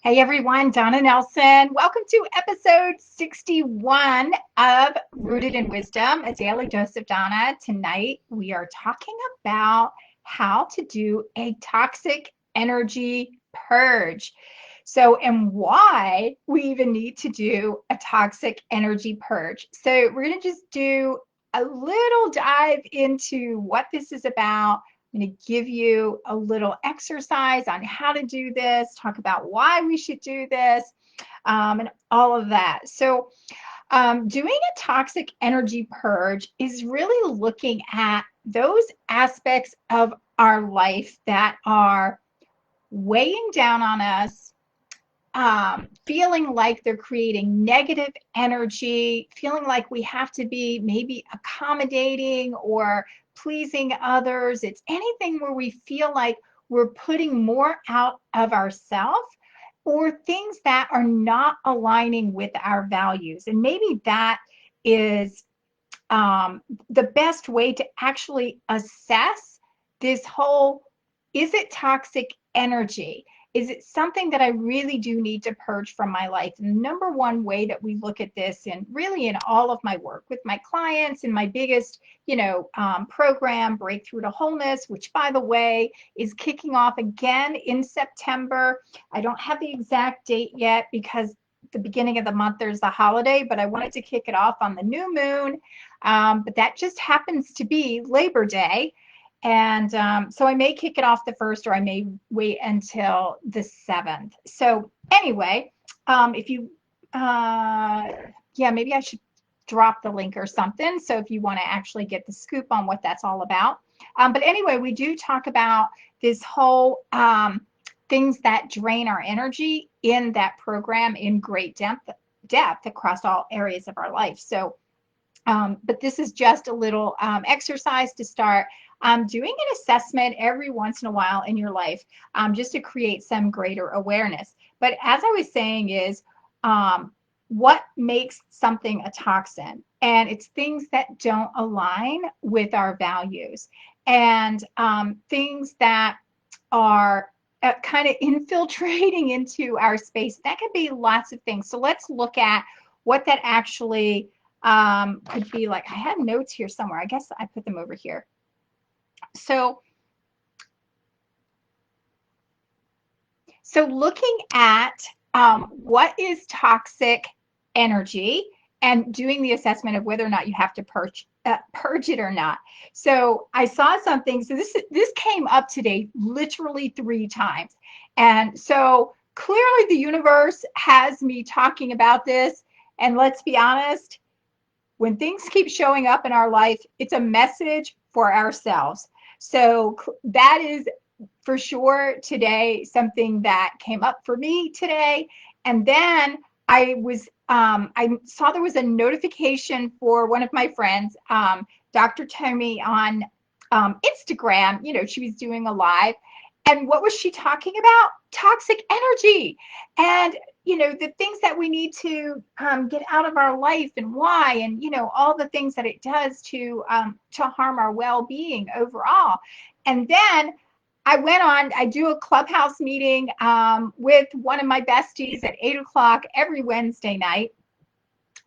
Hey everyone, Donna Nelson. Welcome to episode 61 of Rooted in Wisdom, a daily dose of Donna. Tonight we are talking about how to do a toxic energy purge. And why we even need to do a toxic energy purge. So, we're going to just do a little dive into what this is about. I'm going to give you a little exercise on how to do this, talk about why we should do this, and all of that. Doing a toxic energy purge is really looking at those aspects of our life that are weighing down on us, feeling like they're creating negative energy, feeling like we have to be maybe accommodating or pleasing others. It's anything where we feel like we're putting more out of ourselves or things that are not aligning with our values. And maybe that is the best way to actually assess this whole, is it toxic energy? Is it something that I really do need to purge from my life? And the number one way that we look at this, and really in all of my work with my clients, and my biggest, program, Breakthrough to Wholeness, which by the way is kicking off again in September. I don't have the exact date yet because the beginning of the month there's the holiday, but I wanted to kick it off on the new moon. But that just happens to be Labor Day. And so I may kick it off the 1st, or I may wait until the 7th. So anyway, if you, maybe I should drop the link or something. So if you want to actually get the scoop on what that's all about. But anyway, we do talk about this whole things that drain our energy in that program in great depth across all areas of our life. So, but this is just a little exercise to start doing an assessment every once in a while in your life, just to create some greater awareness. But as I was saying is, what makes something a toxin? And it's things that don't align with our values, and things that are kind of infiltrating into our space. That could be lots of things. So let's look at what that actually could be like. I had notes here somewhere. I guess I put them over here. So looking at what is toxic energy and doing the assessment of whether or not you have to purge it or not. So I saw something. So this came up today literally 3 times. And so clearly the universe has me talking about this. And let's be honest, when things keep showing up in our life, it's a message for ourselves. So that is for sure today something that came up for me today. And then I saw there was a notification for one of my friends, Dr. Tommy, on Instagram. She was doing a live. And what was she talking about? Toxic energy. And the things that we need to get out of our life, and why, and all the things that it does to harm our well-being overall. And then I do a clubhouse meeting with one of my besties at 8 o'clock every Wednesday night.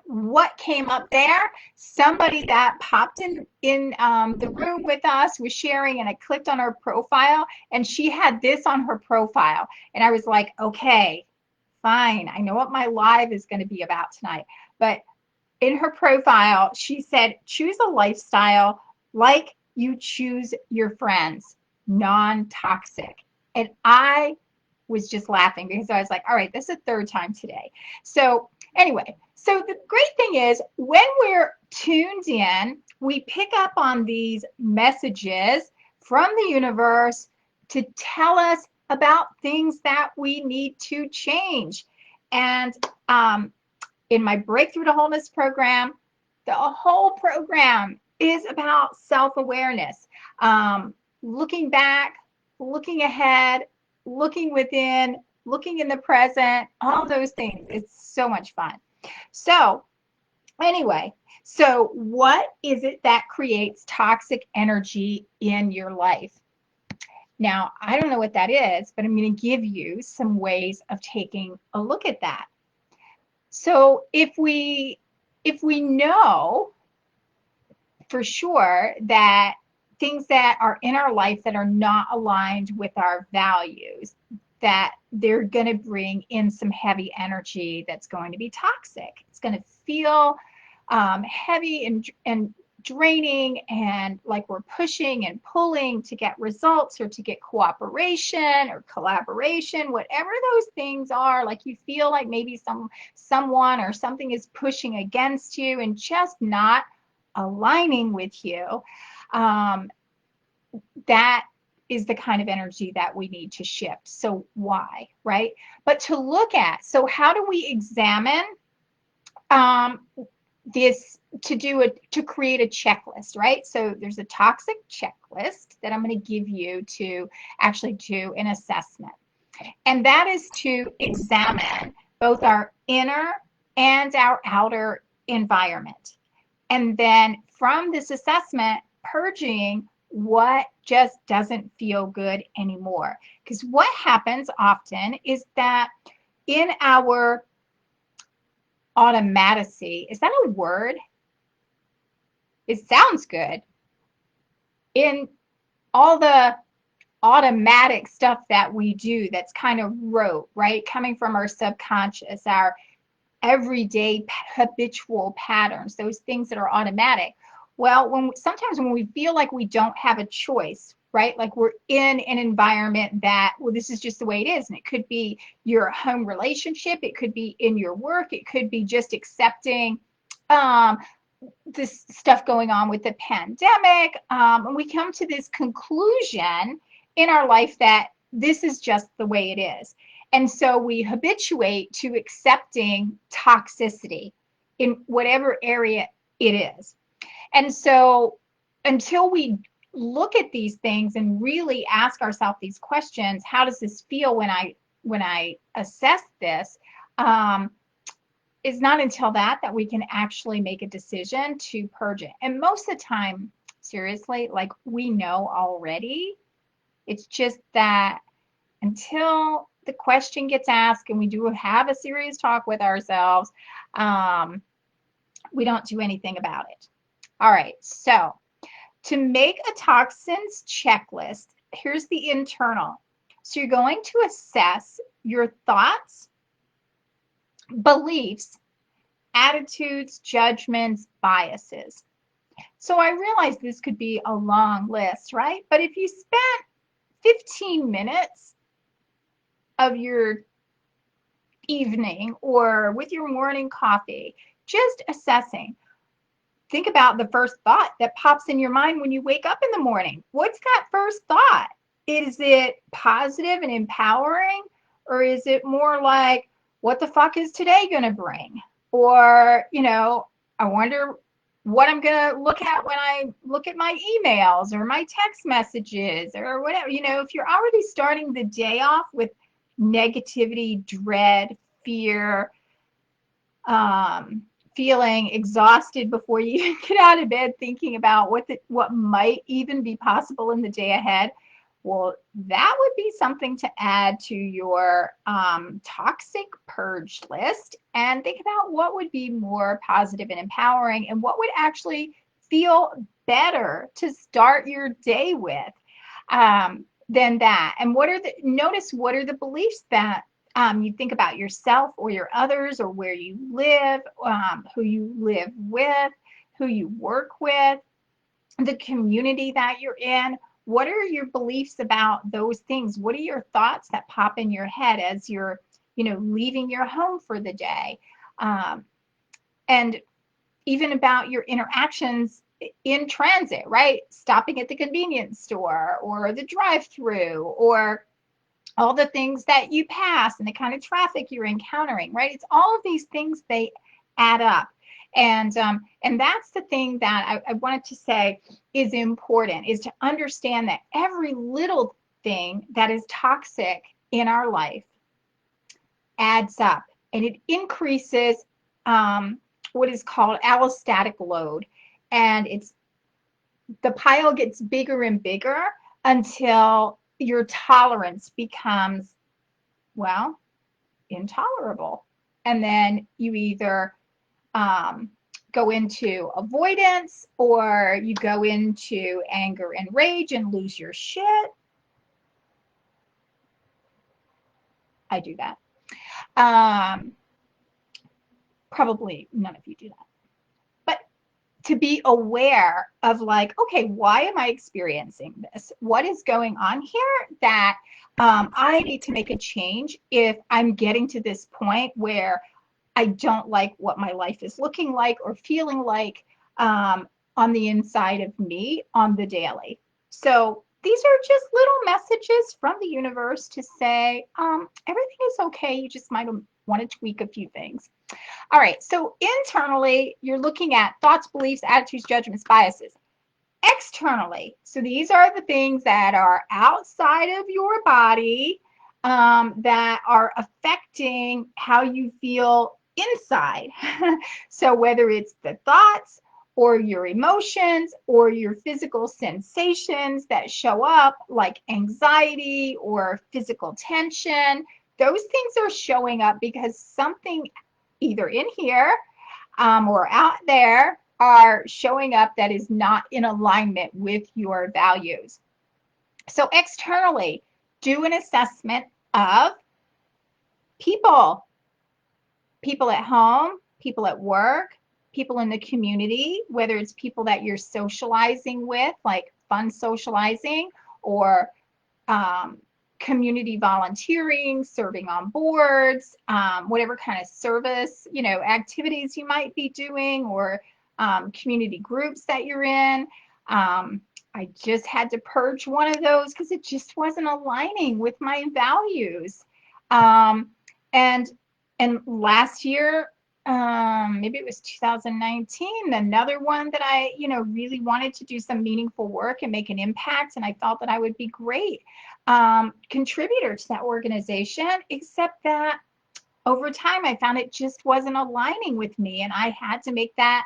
What came up there? Somebody that popped in the room with us was sharing, and I clicked on her profile, and she had this on her profile. And I was like, okay, fine. I know what my live is going to be about tonight. But in her profile, she said, choose a lifestyle like you choose your friends, non-toxic. And I was just laughing because I was like, all right, this is the 3rd time today. So anyway, so the great thing is when we're tuned in, we pick up on these messages from the universe to tell us about things that we need to change. And in my Breakthrough to Wholeness program, the whole program is about self-awareness, looking back, looking ahead, looking within, looking in the present, all those things. It's so much fun. So anyway, so what is it that creates toxic energy in your life? Now, I don't know what that is, but I'm going to give you some ways of taking a look at that. So if we know for sure that things that are in our life that are not aligned with our values, that they're going to bring in some heavy energy that's going to be toxic. It's going to feel heavy and draining, and like we're pushing and pulling to get results or to get cooperation or collaboration, whatever those things are. Like you feel like maybe someone or something is pushing against you and just not aligning with you. That is the kind of energy that we need to shift. So why, right? But to look at, so how do we examine this to create a checklist, right? So there's a toxic checklist that I'm going to give you to actually do an assessment. And that is to examine both our inner and our outer environment. And then from this assessment, purging what just doesn't feel good anymore. Because what happens often is that in our automaticity, is that a word? It sounds good. In all the automatic stuff that we do that's kind of rote, right? Coming from our subconscious, our everyday habitual patterns, those things that are automatic. Well, sometimes when we feel like we don't have a choice, right? Like we're in an environment that, well, this is just the way it is. And it could be your home relationship. It could be in your work. It could be just accepting this stuff going on with the pandemic. And we come to this conclusion in our life that this is just the way it is. And so we habituate to accepting toxicity in whatever area it is. And so until we look at these things and really ask ourselves these questions, how does this feel when I assess this? It's not until that we can actually make a decision to purge it. And most of the time, seriously, like we know already. It's just that until the question gets asked and we do have a serious talk with ourselves, we don't do anything about it. All right, so to make a toxins checklist, here's the internal. So you're going to assess your thoughts, beliefs, attitudes, judgments, biases. So I realize this could be a long list, right? But if you spent 15 minutes of your evening or with your morning coffee, just assessing, think about the first thought that pops in your mind when you wake up in the morning. What's that first thought? Is it positive and empowering? Or is it more like, what the fuck is today going to bring? Or, I wonder what I'm going to look at when I look at my emails or my text messages or whatever. If you're already starting the day off with negativity, dread, fear, feeling exhausted before you get out of bed, thinking about what might even be possible in the day ahead, well, that would be something to add to your toxic purge list, and think about what would be more positive and empowering and what would actually feel better to start your day with than that. And notice what are the beliefs that you think about yourself or your others or where you live, who you live with, who you work with, the community that you're in. What are your beliefs about those things? What are your thoughts that pop in your head as you're, leaving your home for the day? And even about your interactions in transit, right? Stopping at the convenience store or the drive-through or all the things that you pass and the kind of traffic you're encountering, right? It's all of these things, they add up. And that's the thing that I wanted to say is important, is to understand that every little thing that is toxic in our life adds up, and it increases what is called allostatic load. And the pile gets bigger and bigger until your tolerance becomes, well, intolerable. And then you either go into avoidance, or you go into anger and rage and lose your shit. I do that. Probably none of you do that. But to be aware of, like, okay, why am I experiencing this? What is going on here that I need to make a change if I'm getting to this point where I don't like what my life is looking like or feeling like on the inside of me on the daily. So these are just little messages from the universe to say, everything is okay. You just might want to tweak a few things. All right, so internally, you're looking at thoughts, beliefs, attitudes, judgments, biases. Externally, so these are the things that are outside of your body that are affecting how you feel inside. So whether it's the thoughts or your emotions or your physical sensations that show up, like anxiety or physical tension, those things are showing up because something either in here or out there are showing up that is not in alignment with your values. So externally, do an assessment of people, people at home, people at work, people in the community, whether it's people that you're socializing with, like fun socializing, or community volunteering, serving on boards, whatever kind of service, activities you might be doing, or community groups that you're in. I just had to purge one of those because it just wasn't aligning with my values. And last year, maybe it was 2019, another one that I, really wanted to do some meaningful work and make an impact. And I thought that I would be great contributor to that organization, except that over time, I found it just wasn't aligning with me, and I had to make that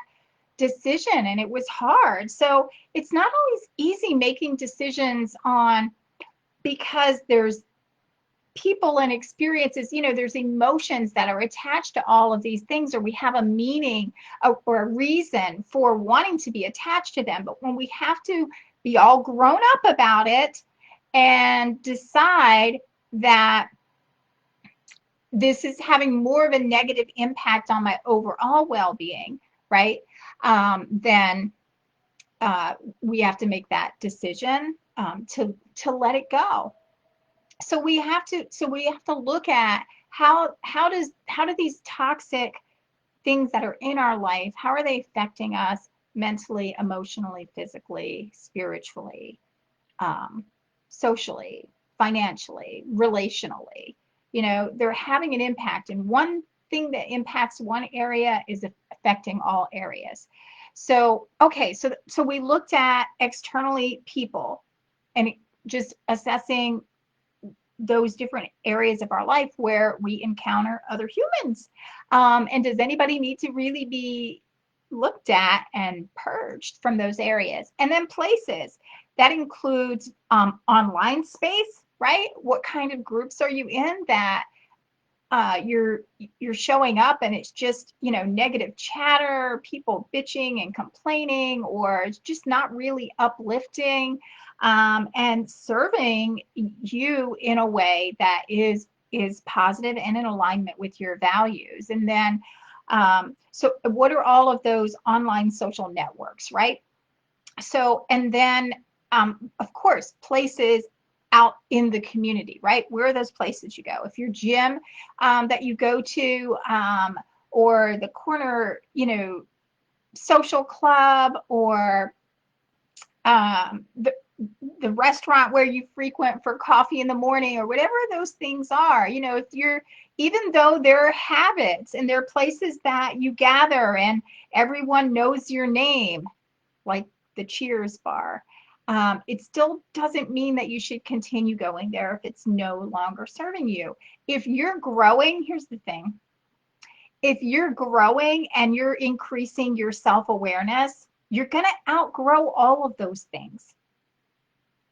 decision, and it was hard. So it's not always easy making decisions on, because there's people and experiences, there's emotions that are attached to all of these things, or we have a meaning or a reason for wanting to be attached to them. But when we have to be all grown up about it and decide that this is having more of a negative impact on my overall well-being, right? Then we have to make that decision to let it go. So we have to look at how do these toxic things that are in our life, how are they affecting us mentally, emotionally, physically, spiritually, socially, financially, relationally. They're having an impact, and one thing that impacts one area is affecting all areas. So, okay, so we looked at externally people and just assessing those different areas of our life where we encounter other humans. And does anybody need to really be looked at and purged from those areas? And then places. That includes online space, right? What kind of groups are you in that you're showing up and it's just, negative chatter, people bitching and complaining, or it's just not really uplifting and serving you in a way that is positive and in alignment with your values. And then, so what are all of those online social networks, right? So, and then, of course, places out in the community, right? Where are those places you go? If your gym that you go to, or the corner, social club, or the restaurant where you frequent for coffee in the morning, or whatever those things are, if you're, even though there are habits and there are places that you gather and everyone knows your name, like the Cheers bar, it still doesn't mean that you should continue going there if it's no longer serving you. If you're growing, here's the thing. If you're growing and you're increasing your self-awareness, you're going to outgrow all of those things.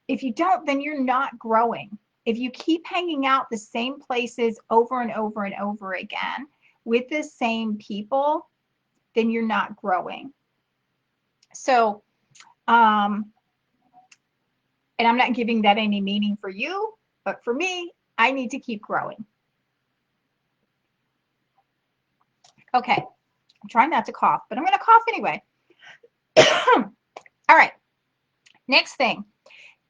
If you don't, then you're not growing. If you keep hanging out the same places over and over and over again with the same people, then you're not growing. So, and I'm not giving that any meaning for you, but for me, I need to keep growing. Okay, I'm trying not to cough, but I'm going to cough anyway. All right, next thing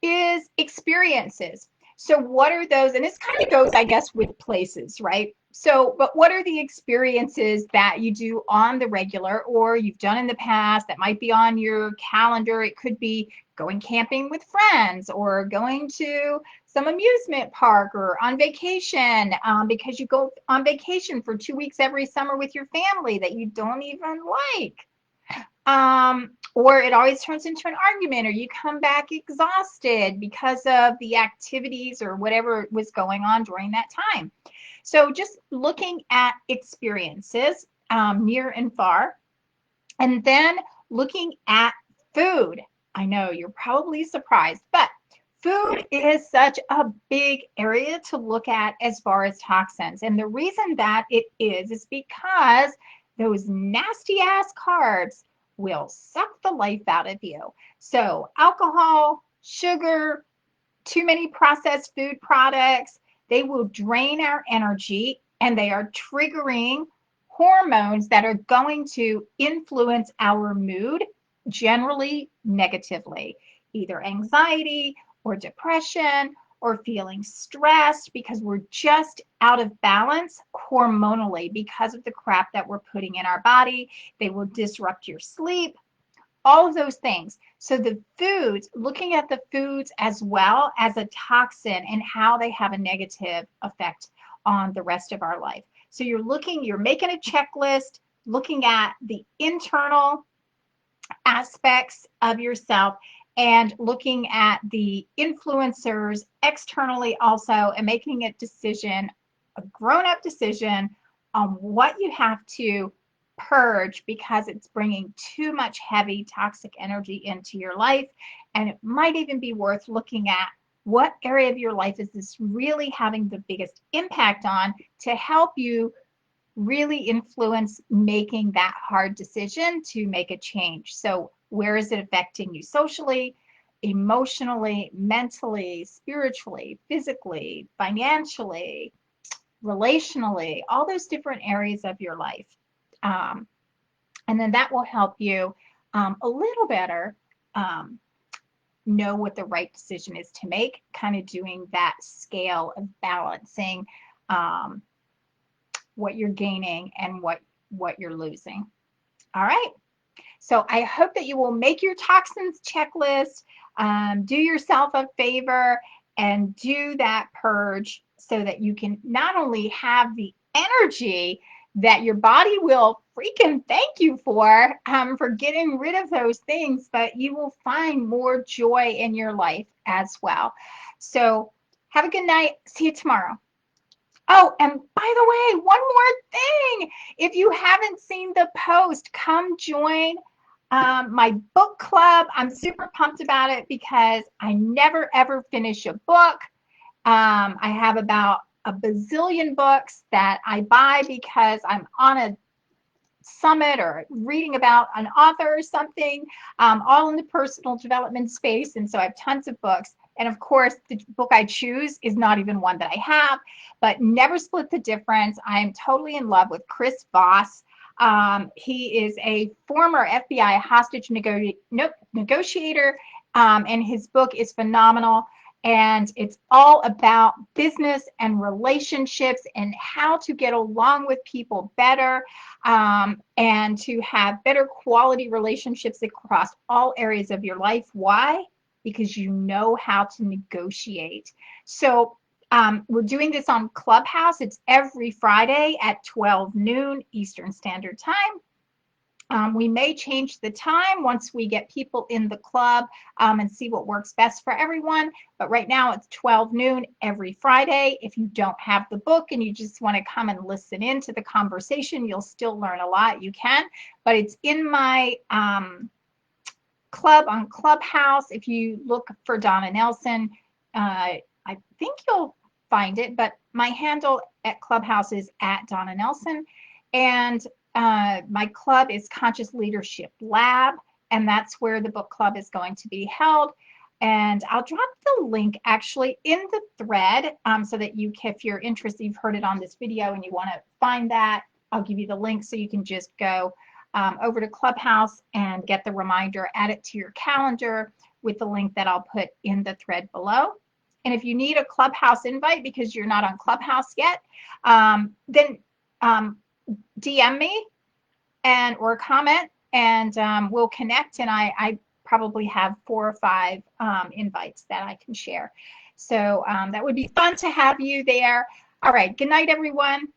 is experiences. So what are those? And this kind of goes, I guess, with places, right? So, but what are the experiences that you do on the regular or you've done in the past that might be on your calendar? It could be going camping with friends or going to some amusement park or on vacation because you go on vacation for 2 weeks every summer with your family that you don't even like. Or it always turns into an argument, or you come back exhausted because of the activities or whatever was going on during that time. So just looking at experiences near and far, and then looking at food. I know you're probably surprised, but food is such a big area to look at as far as toxins. And the reason that it is because those nasty ass carbs will suck the life out of you. So alcohol, sugar, too many processed food products, they will drain our energy and they are triggering hormones that are going to influence our mood generally negatively, either anxiety or depression or feeling stressed because we're just out of balance hormonally because of the crap that we're putting in our body. They will disrupt your sleep, all of those things. So the foods, looking at the foods as well as a toxin and how they have a negative effect on the rest of our life. So you're making a checklist, looking at the internal aspects of yourself and looking at the influencers externally also and making a decision, a grown-up decision on what you have to purge because it's bringing too much heavy toxic energy into your life. And it might even be worth looking at what area of your life is this really having the biggest impact on to help you really influence making that hard decision to make a change. So where is it affecting you socially, emotionally, mentally, spiritually, physically, financially, relationally, all those different areas of your life. And then that will help you a little better know what the right decision is to make, kind of doing that scale of balancing what you're gaining and what you're losing. All right. So I hope that you will make your toxins checklist, do yourself a favor and do that purge so that you can not only have the energy that your body will freaking thank you for getting rid of those things, but you will find more joy in your life as well. So have a good night. See you tomorrow. Oh, and by the way, one more thing. If you haven't seen the post, come join my book club. I'm super pumped about it because I never ever finish a book. I have about a bazillion books that I buy because I'm on a summit or reading about an author or something, all in the personal development space. And so I have tons of books. And of course, the book I choose is not even one that I have, but Never Split the Difference. I am totally in love with Chris Voss. He is a former FBI hostage negotiator, and his book is phenomenal. And it's all about business and relationships and how to get along with people better and to have better quality relationships across all areas of your life. Why? Because you know how to negotiate. So we're doing this on Clubhouse. It's every Friday at 12 noon Eastern Standard Time. We may change the time once we get people in the club and see what works best for everyone. But right now it's 12 noon every Friday. If you don't have the book and you just want to come and listen in to the conversation, you'll still learn a lot. You can, but it's in my club on Clubhouse. If you look for Donna Nelson, I think you'll find it, but my handle at Clubhouse is at Donna Nelson. And my club is Conscious Leadership Lab, and that's where the book club is going to be held. And I'll drop the link actually in the thread so that you, if you're interested, you've heard it on this video and you want to find that, I'll give you the link so you can just go over to Clubhouse and get the reminder, add it to your calendar with the link that I'll put in the thread below. And if you need a Clubhouse invite because you're not on Clubhouse yet, then DM me or comment, and we'll connect. And I probably have 4 or 5 invites that I can share. So that would be fun to have you there. All right. Good night, everyone.